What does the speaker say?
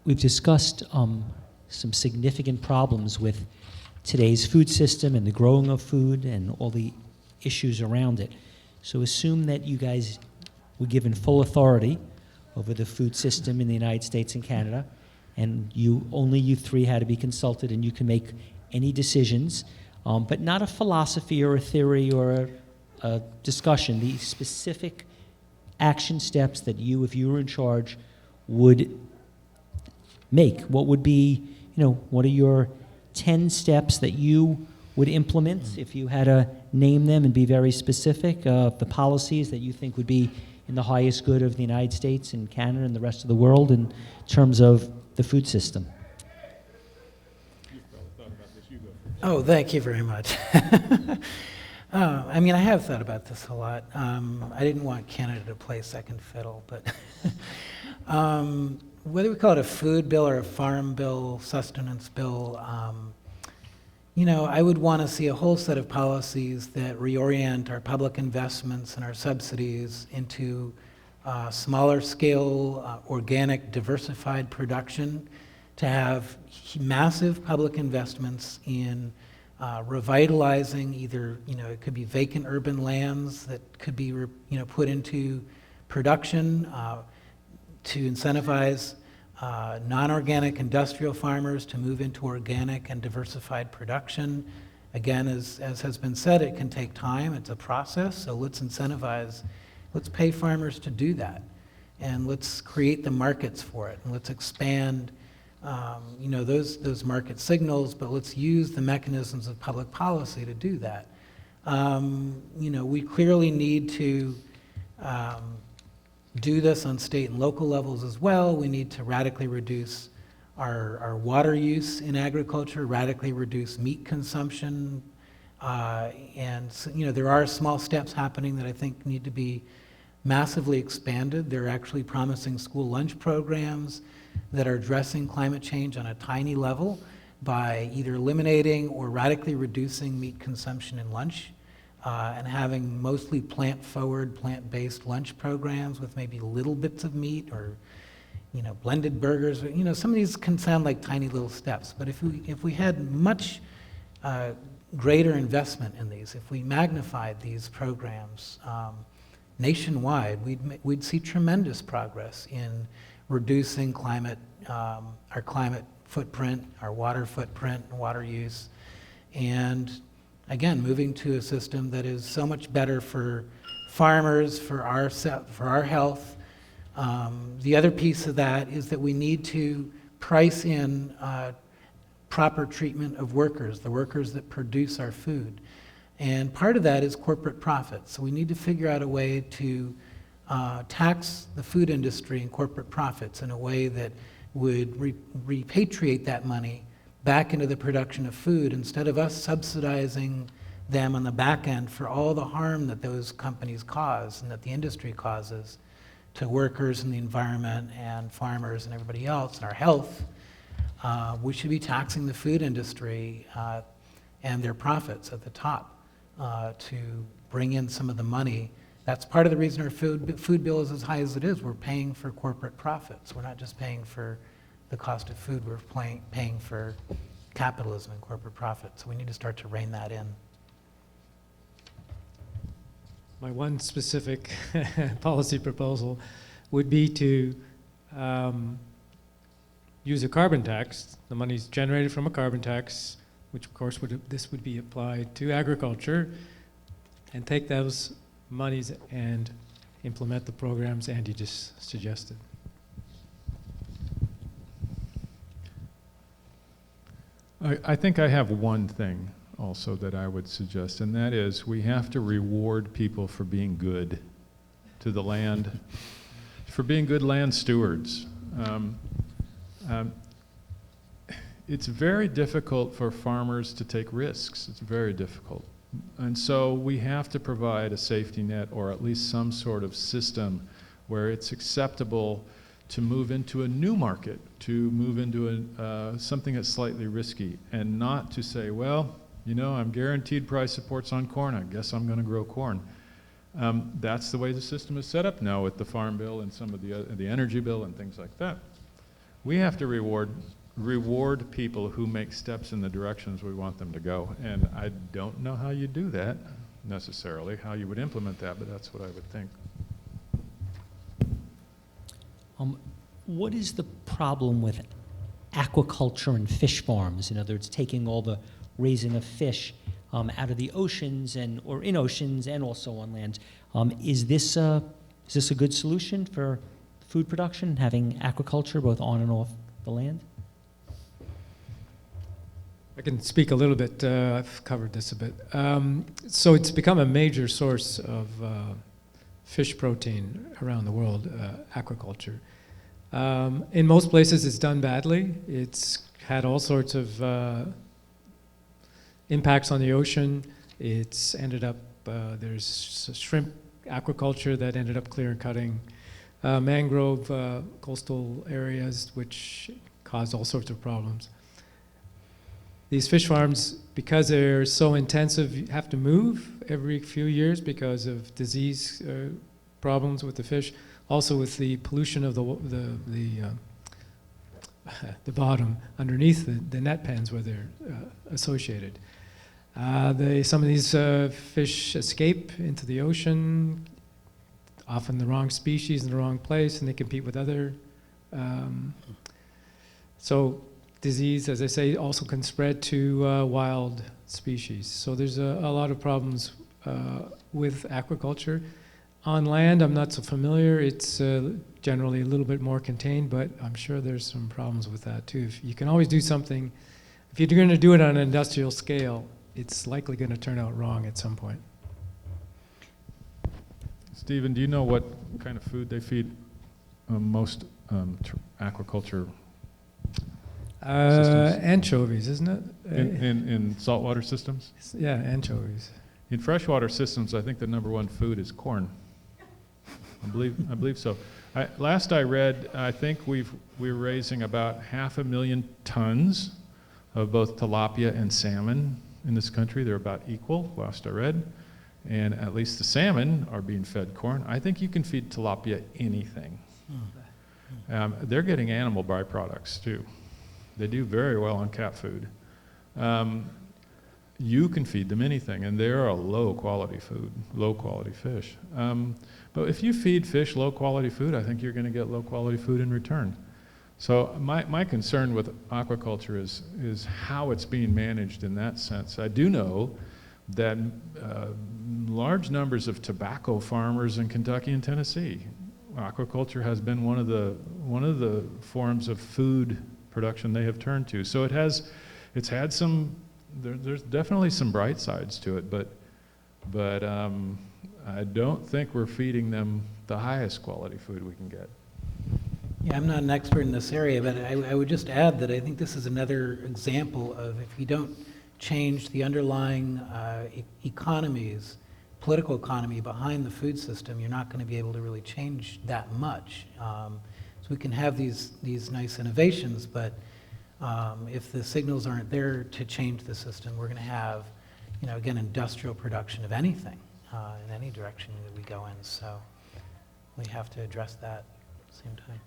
we've discussed some significant problems with today's food system and the growing of food and all the issues around it. So assume that you guys were given full authority over the food system in the United States and Canada, and only you three had to be consulted, and you can make any decisions, but not a philosophy or a theory or a discussion, the specific action steps that you, if you were in charge, would make. What would be, what are your 10 steps that you would implement if you had to name them and be very specific, the policies that you think would be in the highest good of the United States and Canada and the rest of the world in terms of the food system? You've probably thought about this. You go first. Oh, thank you very much. I have thought about this a lot. I didn't want Canada to play second fiddle, but whether we call it a food bill or a farm bill, sustenance bill, I would want to see a whole set of policies that reorient our public investments and our subsidies into smaller scale, organic, diversified production, to have massive public investments in revitalizing either, it could be vacant urban lands that could be, put into production to incentivize non-organic industrial farmers to move into organic and diversified production. Again, as has been said, it can take time. It's a process, so let's pay farmers to do that. And let's create the markets for it. And let's expand those market signals, but let's use the mechanisms of public policy to do that. We clearly need to do this on state and local levels as well. We need to radically reduce our water use in agriculture, radically reduce meat consumption, and there are small steps happening that I think need to be massively expanded. They're actually promising school lunch programs that are addressing climate change on a tiny level by either eliminating or radically reducing meat consumption in lunch, and having mostly plant-forward, plant-based lunch programs with maybe little bits of meat or, blended burgers. Some of these can sound like tiny little steps, but if we had much greater investment in these, if we magnified these programs nationwide, we'd see tremendous progress in reducing our climate footprint, our water footprint, water use, and again, moving to a system that is so much better for farmers, for our health. The other piece of that is that we need to price in proper treatment of workers, the workers that produce our food. And part of that is corporate profits. So we need to figure out a way to tax the food industry and corporate profits in a way that would repatriate that money back into the production of food, instead of us subsidizing them on the back end for all the harm that those companies cause and that the industry causes to workers and the environment and farmers and everybody else and our health. We should be taxing the food industry and their profits at the top to bring in some of the money. That's part of the reason our food bill is as high as it is. We're paying for corporate profits. We're not just paying for the cost of food, we're paying for capitalism and corporate profit. So we need to start to rein that in. My one specific policy proposal would be to use a carbon tax. The money's generated from a carbon tax, which of course this would be applied to agriculture, and take those monies and implement the programs Andy just suggested. I think I have one thing also that I would suggest, and that is we have to reward people for being good to the land, for being good land stewards. It's very difficult for farmers to take risks. It's very difficult. And so we have to provide a safety net, or at least some sort of system where it's acceptable to move into a new market, to move into something that's slightly risky, and not to say, well, I'm guaranteed price supports on corn, I guess I'm going to grow corn. That's the way the system is set up now with the farm bill and some of the energy bill and things like that. We have to reward people who make steps in the directions we want them to go. And I don't know how you do that necessarily, how you would implement that, but that's what I would think. What is the problem with aquaculture and fish farms? In other words, taking all the raising of fish out of the oceans or in oceans and also on land. Is this a good solution for food production, having aquaculture both on and off the land? I can speak a little bit. I've covered this a bit. So it's become a major source of fish protein around the world, aquaculture. In most places it's done badly. It's had all sorts of impacts on the ocean. It's ended up, there's shrimp aquaculture that ended up clear and cutting mangrove coastal areas, which caused all sorts of problems. These fish farms, because they're so intensive, you have to move every few years because of disease problems with the fish. Also with the pollution of the bottom underneath the net pens where they're associated. Some of these fish escape into the ocean, often the wrong species in the wrong place, and they compete with other. So disease, as I say, also can spread to wild species. So there's a lot of problems with aquaculture. On land, I'm not so familiar. It's generally a little bit more contained, but I'm sure there's some problems with that too. You can always do something. If you're going to do it on an industrial scale, it's likely going to turn out wrong at some point. Stephen, do you know what kind of food they feed most aquaculture systems? Anchovies, isn't it? In saltwater systems? Yeah, anchovies. In freshwater systems, I think the #1 food is corn. I believe so. Last I read, I think we're raising about 500,000 tons of both tilapia and salmon in this country. They're about equal, last I read. And at least the salmon are being fed corn. I think you can feed tilapia anything. They're getting animal byproducts too. They do very well on cat food. You can feed them anything, and they're a low-quality food, low-quality fish. But if you feed fish low-quality food, I think you're going to get low-quality food in return. So my concern with aquaculture is how it's being managed in that sense. I do know that large numbers of tobacco farmers in Kentucky and Tennessee, aquaculture has been one of the forms of food production they have turned to. So it's had some. There's definitely some bright sides to it, but I don't think we're feeding them the highest quality food we can get. Yeah, I'm not an expert in this area, but I would just add that I think this is another example of if you don't change the underlying economies, political economy behind the food system, you're not going to be able to really change that much. So we can have these nice innovations, but if the signals aren't there to change the system, we're going to have, again, industrial production of anything in any direction that we go in. So we have to address that at the same time.